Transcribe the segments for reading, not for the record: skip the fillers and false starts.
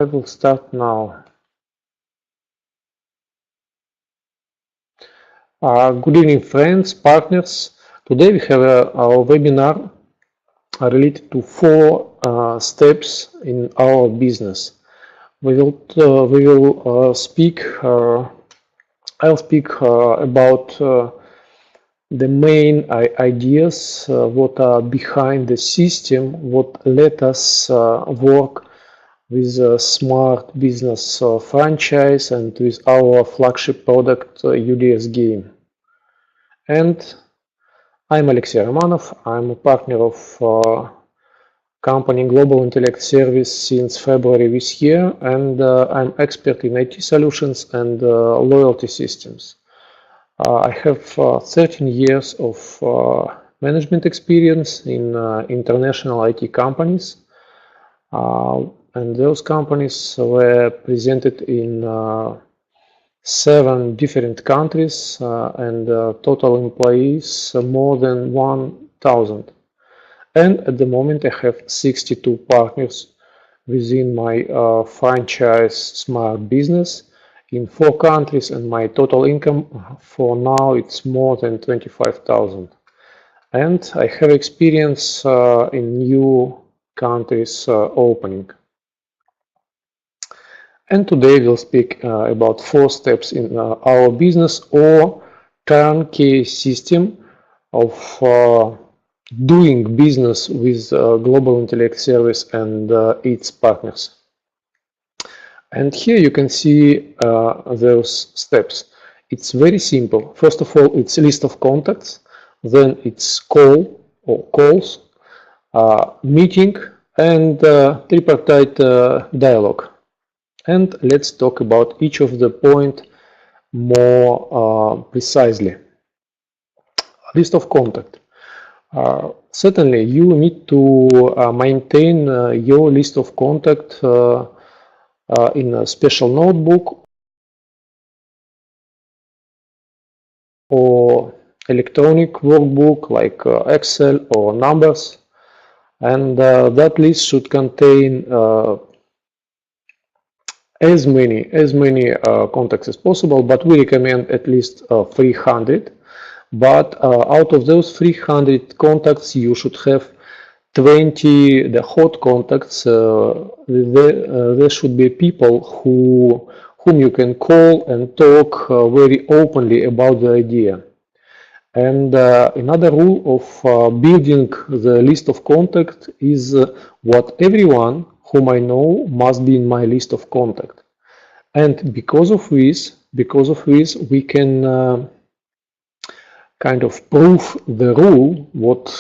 I will start now. Good evening, friends, partners. Today we have our webinar related to 4 steps in our business. I'll speak about the main ideas, what are behind the system, what let us work with a smart business franchise and with our flagship product UDS game. And I'm Alexey Romanov. I'm a partner of company Global Intellect Service since February this year, and I'm expert in IT solutions and loyalty systems. I have 13 years of management experience in international IT companies. And those companies were presented in 7 different countries and total employees more than 1,000. And at the moment I have 62 partners within my franchise Smart Business in 4 countries, and my total income for now it's more than 25,000. And I have experience in new countries opening. And today we'll speak about 4 steps in our business or turnkey system of doing business with Global Intellect Service and its partners. And here you can see those steps. It's very simple. First of all, it's a list of contacts, then it's call or calls, meeting, and tripartite dialogue. And let's talk about each of the point more precisely. List of contact. Certainly, you need to maintain your list of contact in a special notebook or electronic workbook like Excel or Numbers, and that list should contain as many contacts as possible, but we recommend at least 300. But out of those 300 contacts, you should have 20 the hot contacts. There should be people whom you can call and talk very openly about the idea. And another rule of building the list of contacts is what everyone whom I know must be in my list of contact. And because of this we can kind of prove the rule, what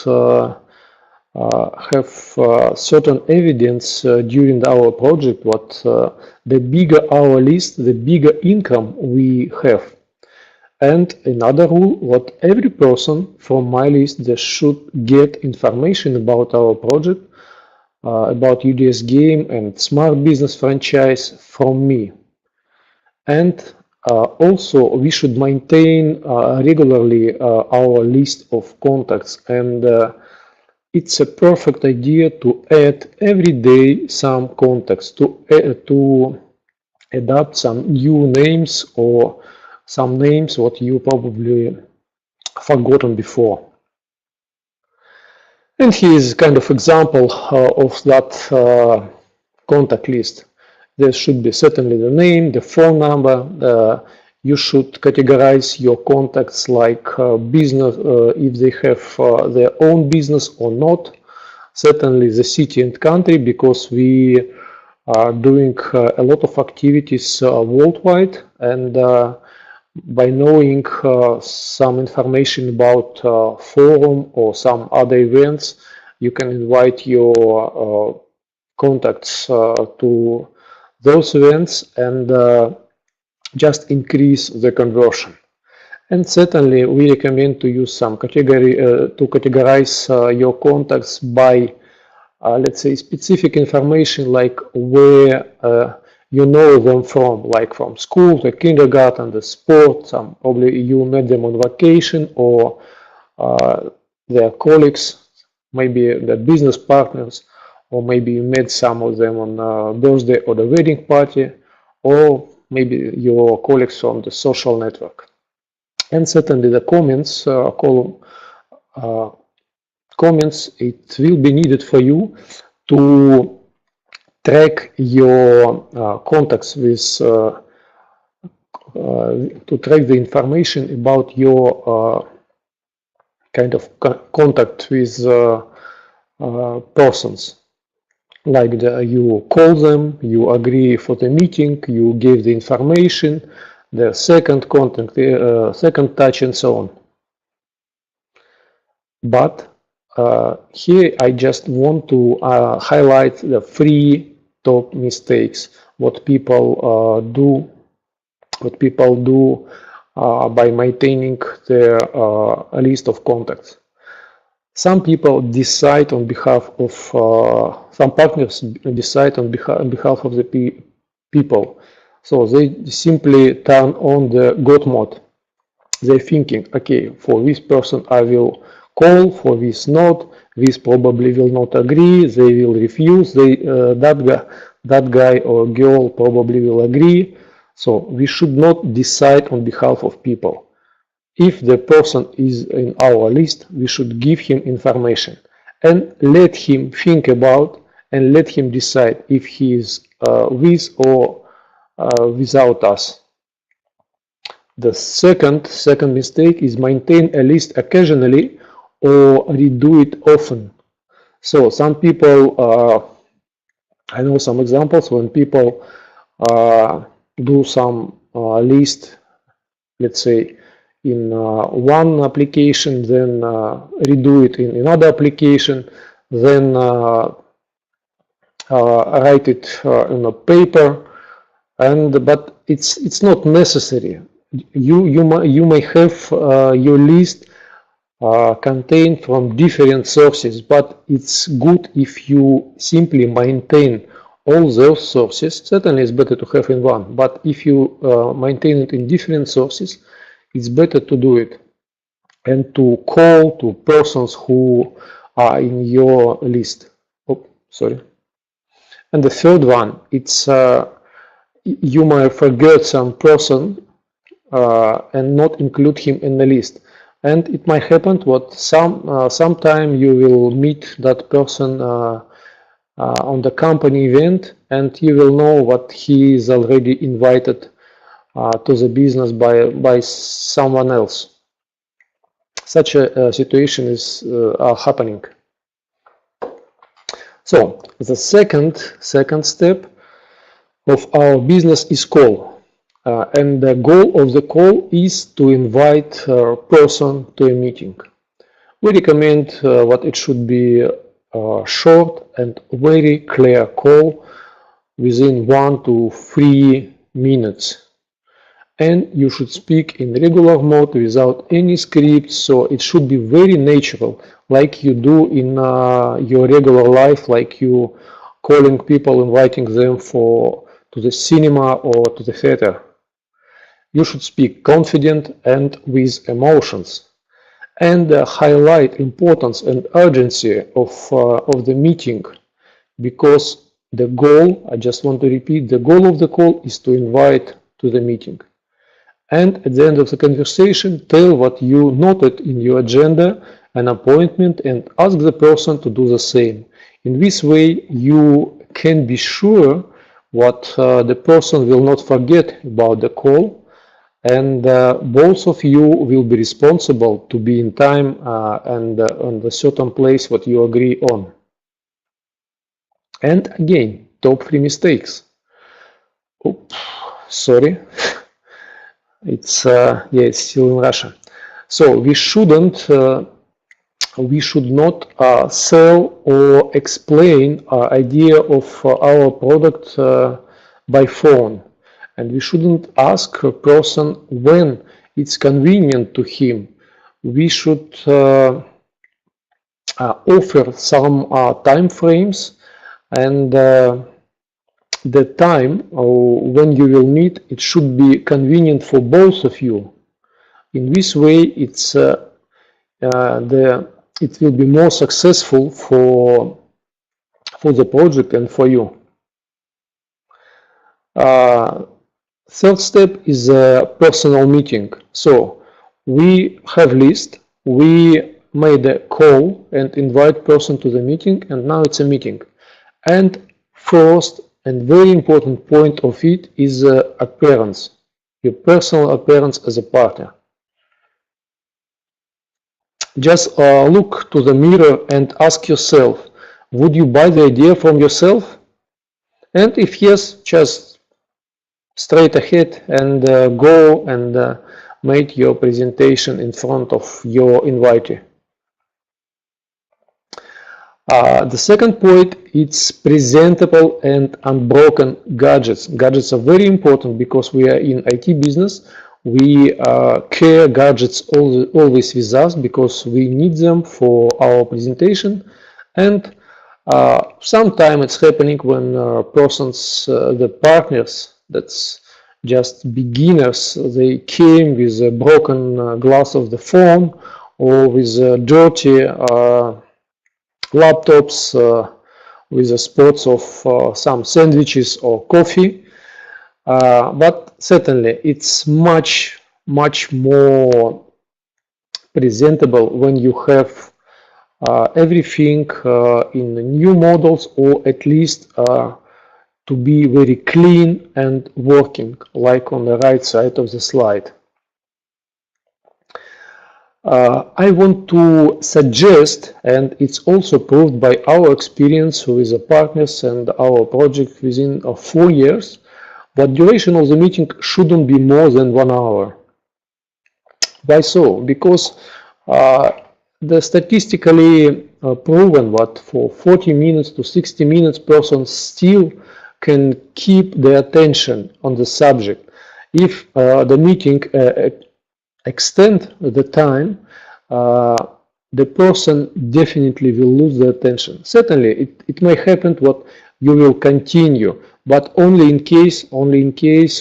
have certain evidence during our project, what the bigger our list, the bigger income we have. And another rule, what every person from my list, they should get information about our project, about UDS game and Smart Business franchise from me. And also we should maintain regularly our list of contacts, and it's a perfect idea to add every day some contacts, to adapt some new names or some names what you probably forgotten before. And here is kind of example of that contact list. There should be certainly the name, the phone number. You should categorize your contacts like business, if they have their own business or not. Certainly the city and country, because we are doing a lot of activities worldwide, and by knowing some information about forum or some other events, you can invite your contacts to those events and just increase the conversion. And certainly we recommend to use some category to categorize your contacts by let's say specific information, like where you know them from, like from school, the kindergarten, the sport. Some probably you met them on vacation, or their colleagues, maybe the business partners, or maybe you met some of them on a birthday or the wedding party, or maybe your colleagues from the social network. And certainly the comments column, comments, it will be needed for you to track your contacts with to track the information about your kind of contact with persons. Like you call them, you agree for the meeting, you give the information, the second contact, second touch, and so on. But here I just want to highlight the 3 top mistakes what people do by maintaining their list of contacts. Some people decide on behalf of some partners decide on behalf of the people. So they simply turn on the God mode. They're thinking, okay, for this person I will call, for this not, this probably will not agree, they will refuse, that guy or girl probably will agree. So we should not decide on behalf of people. If the person is in our list, we should give him information and let him think about and let him decide if he is with or without us. The second mistake is maintain a list occasionally or redo it often. So some people, I know some examples when people do some list, let's say in one application, then redo it in another application, then write it in a paper, but it's not necessary. You may have your list contained from different sources, but it's good if you simply maintain all those sources. Certainly it's better to have in one, but if you maintain it in different sources, it's better to do it and to call to persons who are in your list. Oh, sorry. And the third one, it's you might forget some person and not include him in the list. And it might happen what sometime you will meet that person on the company event, and you will know what he is already invited to the business by someone else. Such a situation is happening. So the second step of our business is call, and the goal of the call is to invite a person to a meeting. We recommend what it should be a short and very clear call within 1 to 3 minutes. And you should speak in regular mode without any script, so it should be very natural, like you do in your regular life, like you calling people, inviting them to the cinema or to the theater. You should speak confident and with emotions, and highlight importance and urgency of the meeting, because the goal, I just want to repeat, the goal of the call is to invite to the meeting. And at the end of the conversation, tell what you noted in your agenda, an appointment, and ask the person to do the same. In this way, you can be sure what the person will not forget about the call, and both of you will be responsible to be in time and on the certain place what you agree on. And again, top 3 mistakes. Oops, sorry. It's it's still in Russia. So we should not sell or explain our idea of our product by phone, and we shouldn't ask a person when it's convenient to him. We should offer some time frames, and the time when you will meet, it should be convenient for both of you. In this way, it will be more successful for the project and for you. Third step is a personal meeting. So we have list, we made a call and invite person to the meeting, and now it's a meeting. And first and very important point of it is appearance, your personal appearance as a partner. Just look to the mirror and ask yourself, would you buy the idea from yourself? And if yes, just straight ahead and go and make your presentation in front of your invitee. The second point, it's presentable and unbroken gadgets. Gadgets are very important because we are in IT business. We carry gadgets always with us because we need them for our presentation. And sometimes it's happening when the partners, that's just beginners, they came with a broken glass of the phone or with dirty laptops with the spots of some sandwiches or coffee. But certainly it's much more presentable when you have everything in new models, or at least to be very clean and working, like on the right side of the slide. I want to suggest, and it's also proved by our experience with the partners and our project within 4 years, but duration of the meeting shouldn't be more than 1 hour. Why so? Because the statistically proven that for 40 minutes to 60 minutes person still can keep their attention on the subject. If the meeting extend the time, the person definitely will lose the attention. Certainly, it may happen what you will continue, but only in case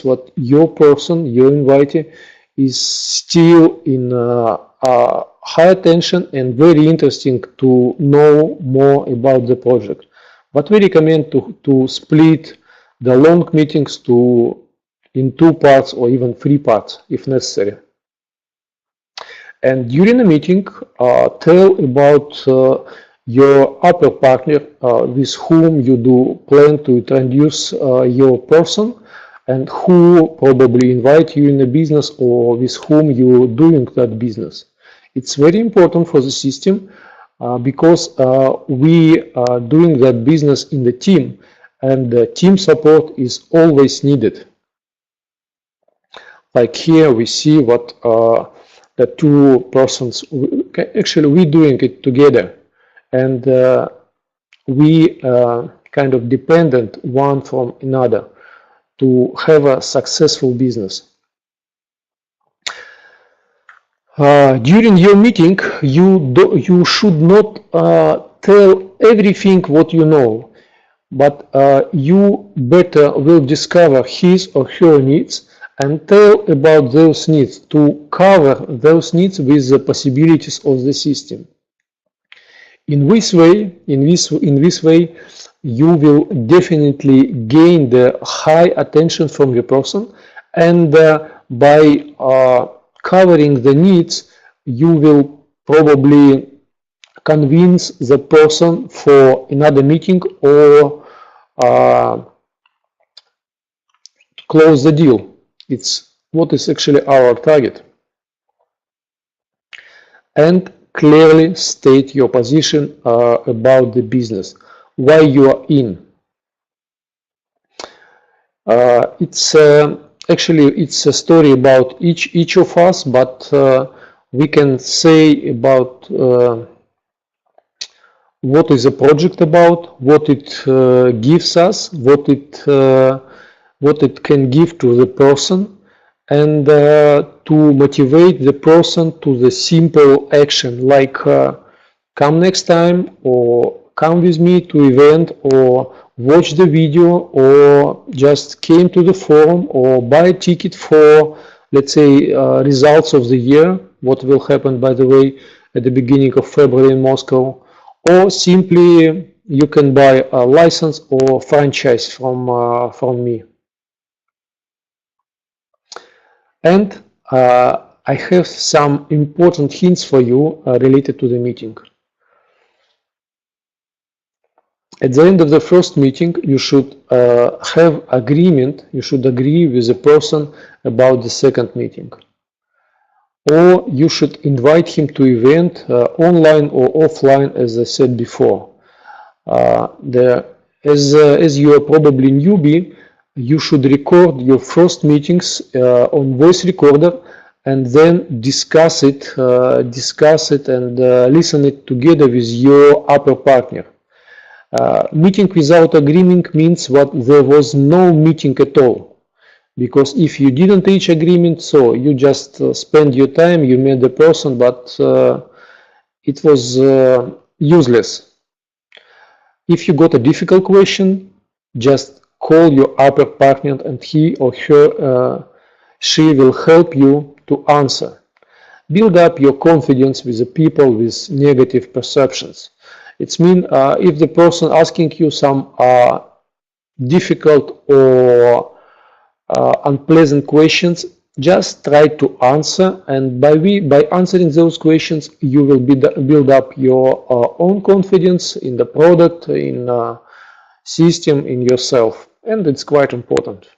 what your person, your invitee, is still in high attention and very interesting to know more about the project. But we recommend to split the long meetings in 2 parts or even 3 parts if necessary. And during the meeting, tell about your upper partner with whom you do plan to introduce your person and who probably invite you in a business or with whom you're doing that business. It's very important for the system because we are doing that business in the team, and the team support is always needed. Like here we see what the 2 persons, actually we're doing it together, and we kind of dependent one from another to have a successful business. During your meeting, you should not tell everything what you know, but you better will discover his or her needs and tell about those needs to cover those needs with the possibilities of the system. In this way, you will definitely gain the high attention from your person, and by covering the needs, you will probably convince the person for another meeting or close the deal. It's what is actually our target. And clearly state your position about the business, why you are in. It's a story about each of us, but we can say about what is a project about, what it gives us, what it can give to the person, and to motivate the person to the simple action, like come next time, or come with me to event, or watch the video, or just came to the forum, or buy a ticket for, let's say, results of the year, what will happen, by the way, at the beginning of February in Moscow, or simply you can buy a license or franchise from me. And I have some important hints for you related to the meeting. At the end of the first meeting, you should have agreement, you should agree with the person about the second meeting. Or you should invite him to event online or offline, as I said before. As you are probably newbie, you should record your first meetings on voice recorder and then discuss it and listen it together with your upper partner. Meeting without agreement means what there was no meeting at all. Because if you didn't reach agreement, so you just spend your time, you met the person, but it was useless. If you got a difficult question, just call your upper partner and he or she will help you to answer. Build up your confidence with the people with negative perceptions. It means if the person asking you some difficult or unpleasant questions, just try to answer, and by answering those questions you will build up your own confidence in the product, in system, in yourself, and it's quite important.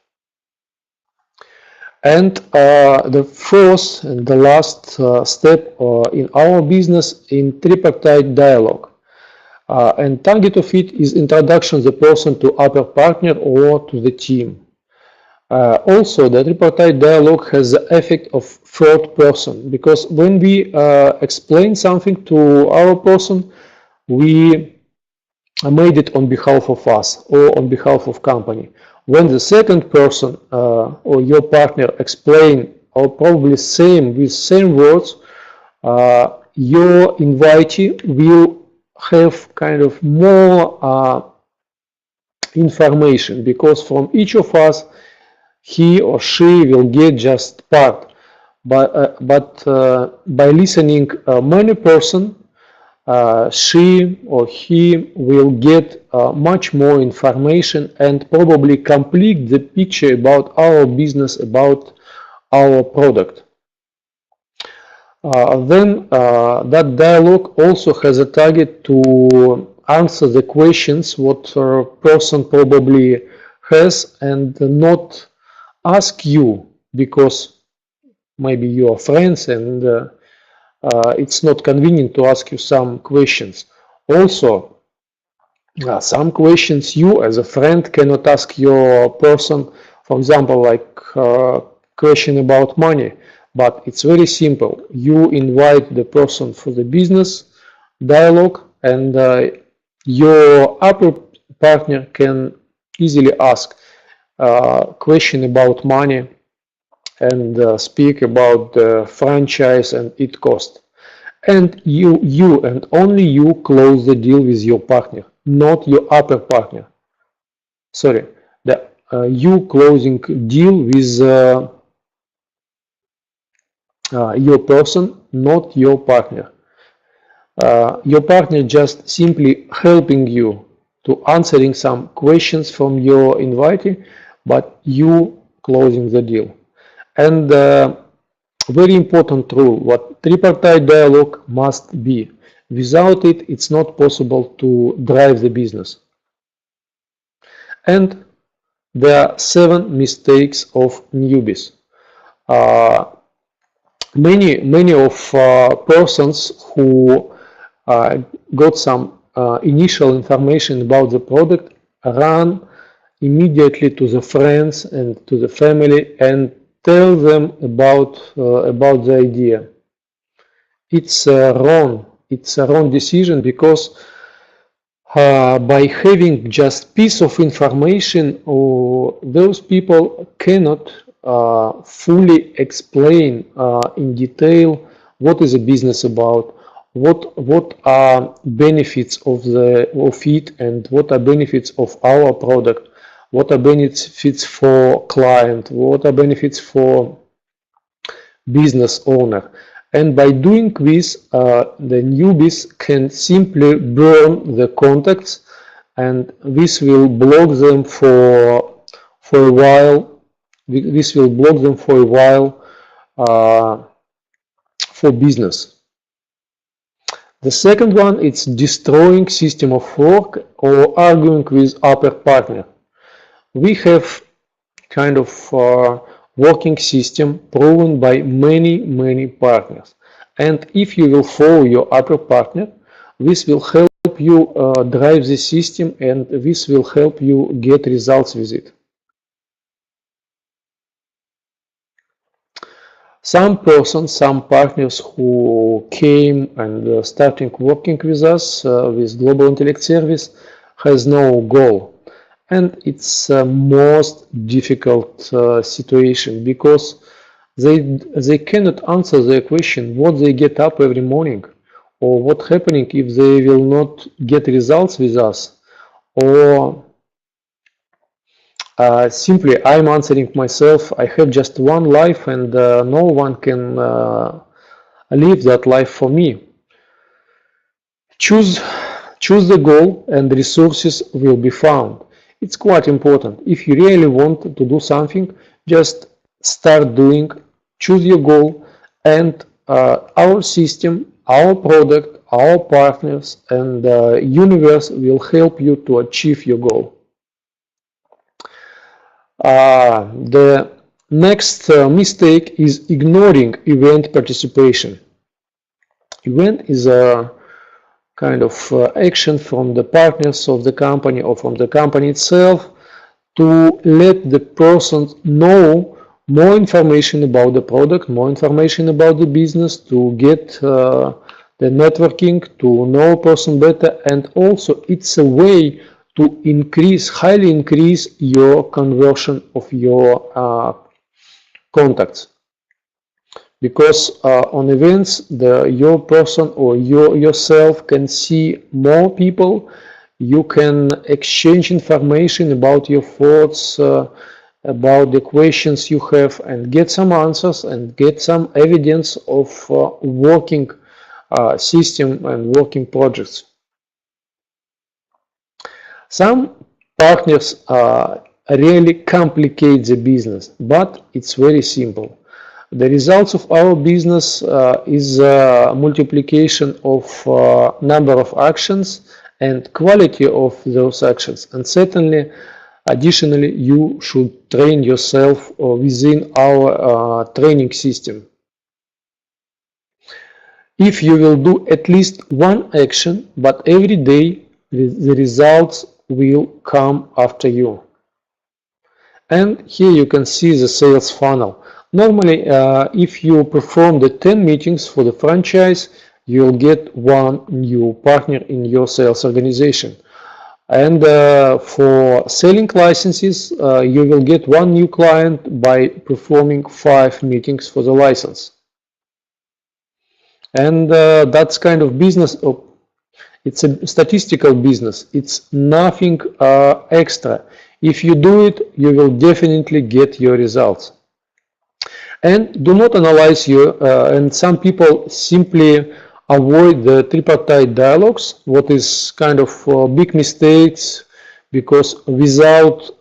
And the fourth and the last step in our business in tripartite dialogue. And target of it is introduction the person to upper partner or to the team. Also, the tripartite dialogue has the effect of third person, because when we explain something to our person, we made it on behalf of us or on behalf of company. When the second person or your partner explain, or probably with same words, your invitee will have kind of more information, because from each of us he or she will get just part, but by listening many person, she or he will get much more information and probably complete the picture about our business, about our product. Then that dialogue also has a target to answer the questions what a person probably has, and not ask you because maybe you are friends and it's not convenient to ask you some questions. Also, some questions you as a friend cannot ask your person, for example, like question about money. But it's very simple. You invite the person for the business dialogue, and your upper partner can easily ask question about money and speak about the franchise and its cost. And you and only you close the deal with your partner, not your upper partner. Sorry, you closing deal with your person, not your partner. Your partner just simply helping you to answering some questions from your invitee, but you closing the deal. And very important rule, what tripartite dialogue must be. Without it, it's not possible to drive the business. And there are 7 mistakes of newbies. Many of persons who got some initial information about the product run immediately to the friends and to the family and tell them about the idea. It's wrong. It's a wrong decision, because by having just piece of information, those people cannot fully explain in detail what is a business about, what are benefits of it, and what are benefits of our product, what are benefits for client, what are benefits for business owner. And by doing this, the newbies can simply burn the contacts and this will block them for a while. This will block them for a while for business. The second one is destroying system of work or arguing with upper partner. We have kind of working system proven by many partners, and if you will follow your upper partner, this will help you drive the system, and this will help you get results with it. Some persons, some partners who came and starting working with us with Global Intellect Service has no goal. And it's most difficult situation because they cannot answer the question what they get up every morning, or what happening if they will not get results with us, or simply I'm answering myself, I have just one life and no one can live that life for me. Choose the goal and resources will be found. It's quite important. If you really want to do something, just start doing, choose your goal, and our system, our product, our partners, and universe will help you to achieve your goal. The next mistake is ignoring event participation. Event is a kind of action from the partners of the company or from the company itself to let the person know more information about the product, more information about the business, to get the networking, to know a person better, and also it's a way to highly increase your conversion of your contacts. Because on events, your person or yourself can see more people, you can exchange information about your thoughts, about the questions you have, and get some answers and get some evidence of working system and working projects. Some partners really complicate the business, but it's very simple. The results of our business is a multiplication of number of actions and quality of those actions. And certainly, additionally, you should train yourself within our training system. If you will do at least one action, but every day, the results will come after you. And here you can see the sales funnel. Normally, if you perform the 10 meetings for the franchise, you'll get one new partner in your sales organization. And for selling licenses, you will get one new client by performing 5 meetings for the license. And that's kind of business. It's a statistical business. It's nothing extra. If you do it, you will definitely get your results. And do not analyze and some people simply avoid the tripartite dialogues, what is kind of big mistakes, because without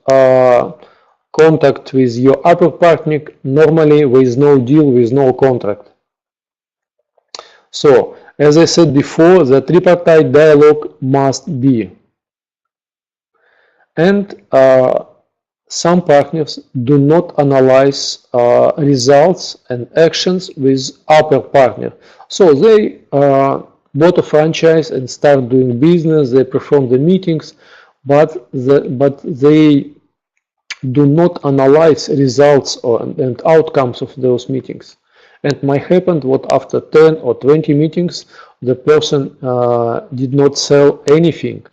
contact with your upper partner, normally there is no deal, with no contract. So, as I said before, the tripartite dialogue must be. And some partners do not analyze results and actions with upper partner. So they bought a franchise and start doing business, they perform the meetings, but they do not analyze results and outcomes of those meetings. And might happen what after 10 or 20 meetings, the person did not sell anything.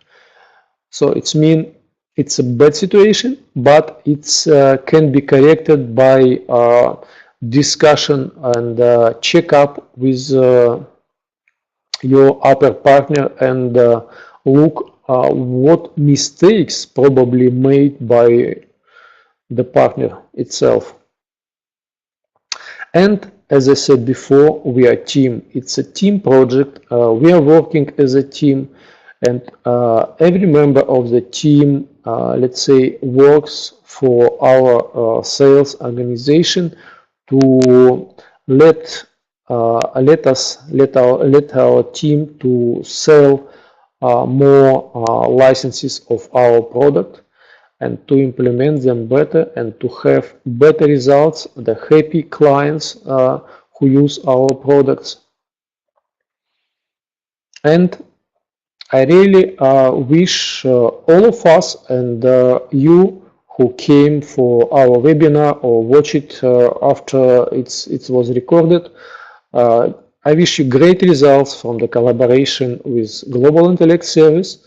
So it's a bad situation, but it can be corrected by discussion and check-up with your upper partner and look what mistakes probably made by the partner itself. And as I said before, we are a team. It's a team project. We are working as a team. and every member of the team, let's say, works for our sales organization to let our team to sell more licenses of our product and to implement them better and to have better results, the happy clients who use our products. And I really wish all of us and you who came for our webinar or watch it after it was recorded, I wish you great results from the collaboration with Global Intellect Service.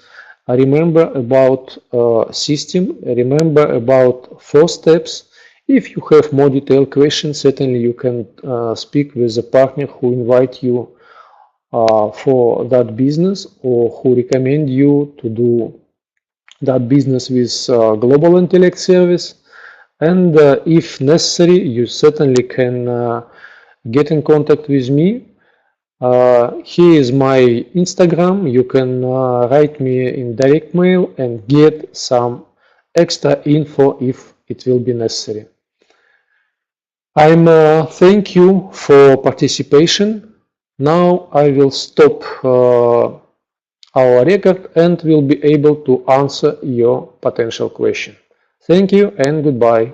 Remember about system, remember about 4 steps. If you have more detailed questions, certainly you can speak with a partner who invite you for that business or who recommend you to do that business with Global Intellect Service. And if necessary, you certainly can get in contact with me. Here is my Instagram. You can write me in direct mail and get some extra info if it will be necessary. I'm thank you for participation. Now I will stop our record and will be able to answer your potential question. Thank you and goodbye.